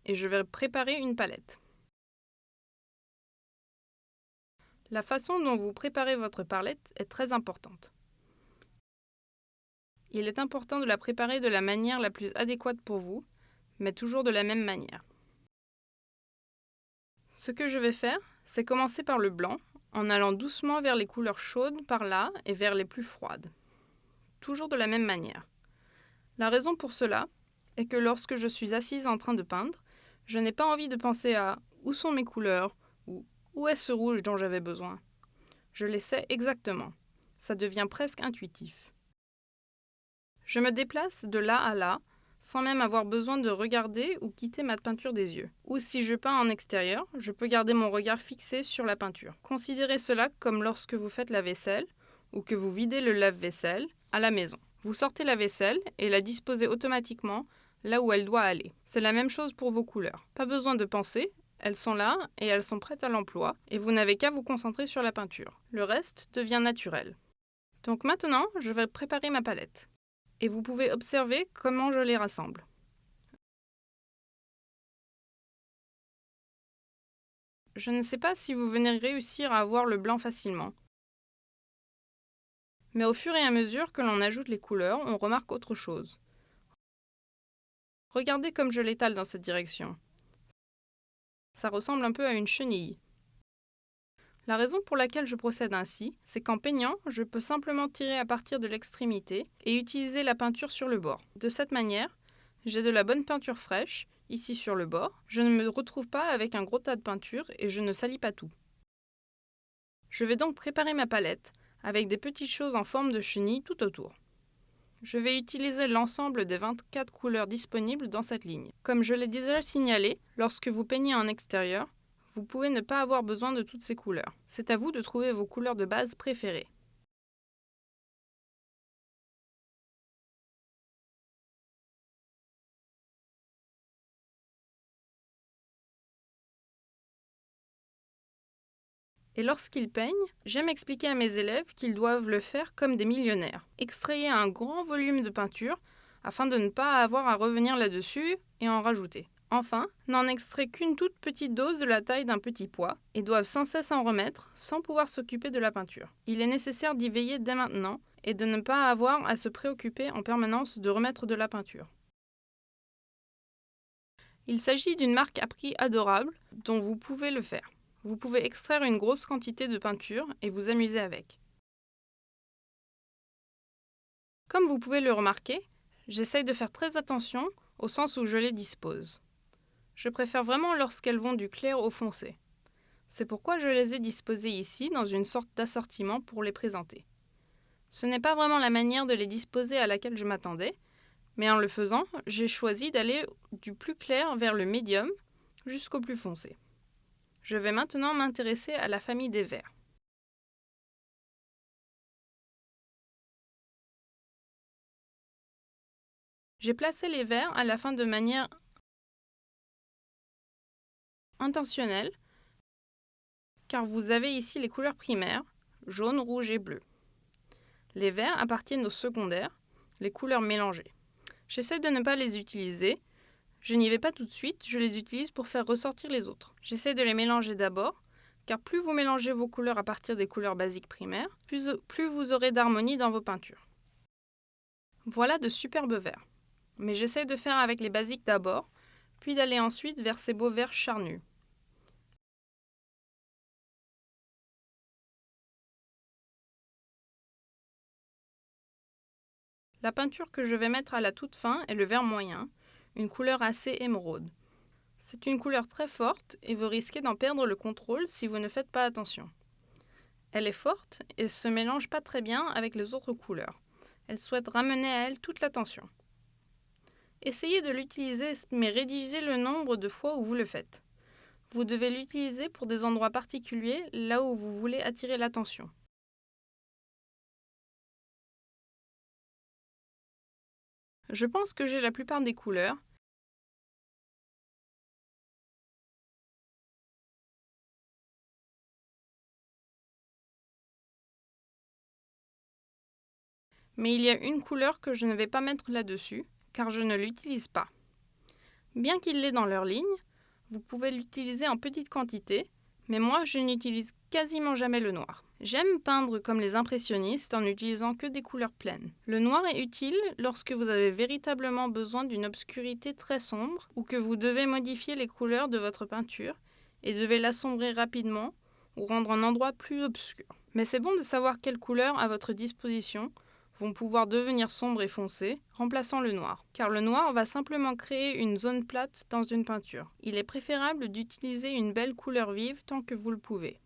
et je vais préparer une palette. La façon dont vous préparez votre palette est très importante. Il est important de la préparer de la manière la plus adéquate pour vous, mais toujours de la même manière. Ce que je vais faire, c'est commencer par le blanc, en allant doucement vers les couleurs chaudes par là et vers les plus froides. Toujours de la même manière. La raison pour cela est que lorsque je suis assise en train de peindre, je n'ai pas envie de penser à où sont mes couleurs ou où est ce rouge dont j'avais besoin. Je les sais exactement. Ça devient presque intuitif. Je me déplace de là à là, sans même avoir besoin de regarder ou quitter ma peinture des yeux. Ou si je peins en extérieur, je peux garder mon regard fixé sur la peinture. Considérez cela comme lorsque vous faites la vaisselle ou que vous videz le lave-vaisselle à la maison. Vous sortez la vaisselle et la disposez automatiquement là où elle doit aller. C'est la même chose pour vos couleurs. Pas besoin de penser, elles sont là et elles sont prêtes à l'emploi et vous n'avez qu'à vous concentrer sur la peinture. Le reste devient naturel. Donc maintenant, je vais préparer ma palette. Et vous pouvez observer comment je les rassemble. Je ne sais pas si vous venez réussir à avoir le blanc facilement. Mais au fur et à mesure que l'on ajoute les couleurs, on remarque autre chose. Regardez comme je l'étale dans cette direction. Ça ressemble un peu à une chenille. La raison pour laquelle je procède ainsi, c'est qu'en peignant, je peux simplement tirer à partir de l'extrémité et utiliser la peinture sur le bord. De cette manière, j'ai de la bonne peinture fraîche, ici sur le bord. Je ne me retrouve pas avec un gros tas de peinture et je ne salis pas tout. Je vais donc préparer ma palette avec des petites choses en forme de chenille tout autour. Je vais utiliser l'ensemble des 24 couleurs disponibles dans cette ligne. Comme je l'ai déjà signalé, lorsque vous peignez en extérieur, vous pouvez ne pas avoir besoin de toutes ces couleurs. C'est à vous de trouver vos couleurs de base préférées. Et lorsqu'ils peignent, j'aime expliquer à mes élèves qu'ils doivent le faire comme des millionnaires. Extrayer un grand volume de peinture afin de ne pas avoir à revenir là-dessus et en rajouter. Enfin, n'en extrait qu'une toute petite dose de la taille d'un petit pois et doivent sans cesse en remettre sans pouvoir s'occuper de la peinture. Il est nécessaire d'y veiller dès maintenant et de ne pas avoir à se préoccuper en permanence de remettre de la peinture. Il s'agit d'une marque à prix adorable dont vous pouvez le faire. Vous pouvez extraire une grosse quantité de peinture et vous amuser avec. Comme vous pouvez le remarquer, j'essaye de faire très attention au sens où je les dispose. Je préfère vraiment lorsqu'elles vont du clair au foncé. C'est pourquoi je les ai disposées ici dans une sorte d'assortiment pour les présenter. Ce n'est pas vraiment la manière de les disposer à laquelle je m'attendais, mais en le faisant, j'ai choisi d'aller du plus clair vers le médium jusqu'au plus foncé. Je vais maintenant m'intéresser à la famille des verts. J'ai placé les verts à la fin de manière intentionnelle, car vous avez ici les couleurs primaires, jaune, rouge et bleu. Les verts appartiennent aux secondaires, les couleurs mélangées. J'essaie de ne pas les utiliser, je n'y vais pas tout de suite, je les utilise pour faire ressortir les autres. J'essaie de les mélanger d'abord, car plus vous mélangez vos couleurs à partir des couleurs basiques primaires, plus vous aurez d'harmonie dans vos peintures. Voilà de superbes verts. Mais j'essaie de faire avec les basiques d'abord, puis d'aller ensuite vers ces beaux verts charnus. La peinture que je vais mettre à la toute fin est le vert moyen, une couleur assez émeraude. C'est une couleur très forte et vous risquez d'en perdre le contrôle si vous ne faites pas attention. Elle est forte et se mélange pas très bien avec les autres couleurs. Elle souhaite ramener à elle toute l'attention. Essayez de l'utiliser mais rédigez le nombre de fois où vous le faites. Vous devez l'utiliser pour des endroits particuliers là où vous voulez attirer l'attention. Je pense que j'ai la plupart des couleurs. Mais il y a une couleur que je ne vais pas mettre là-dessus, car je ne l'utilise pas. Bien qu'il l'ait dans leur ligne, vous pouvez l'utiliser en petite quantité, mais moi je n'utilise quasiment jamais le noir. J'aime peindre comme les impressionnistes en n'utilisant que des couleurs pleines. Le noir est utile lorsque vous avez véritablement besoin d'une obscurité très sombre ou que vous devez modifier les couleurs de votre peinture et devez l'assombrir rapidement ou rendre un endroit plus obscur. Mais c'est bon de savoir quelles couleurs à votre disposition vont pouvoir devenir sombres et foncées, remplaçant le noir. Car le noir va simplement créer une zone plate dans une peinture. Il est préférable d'utiliser une belle couleur vive tant que vous le pouvez.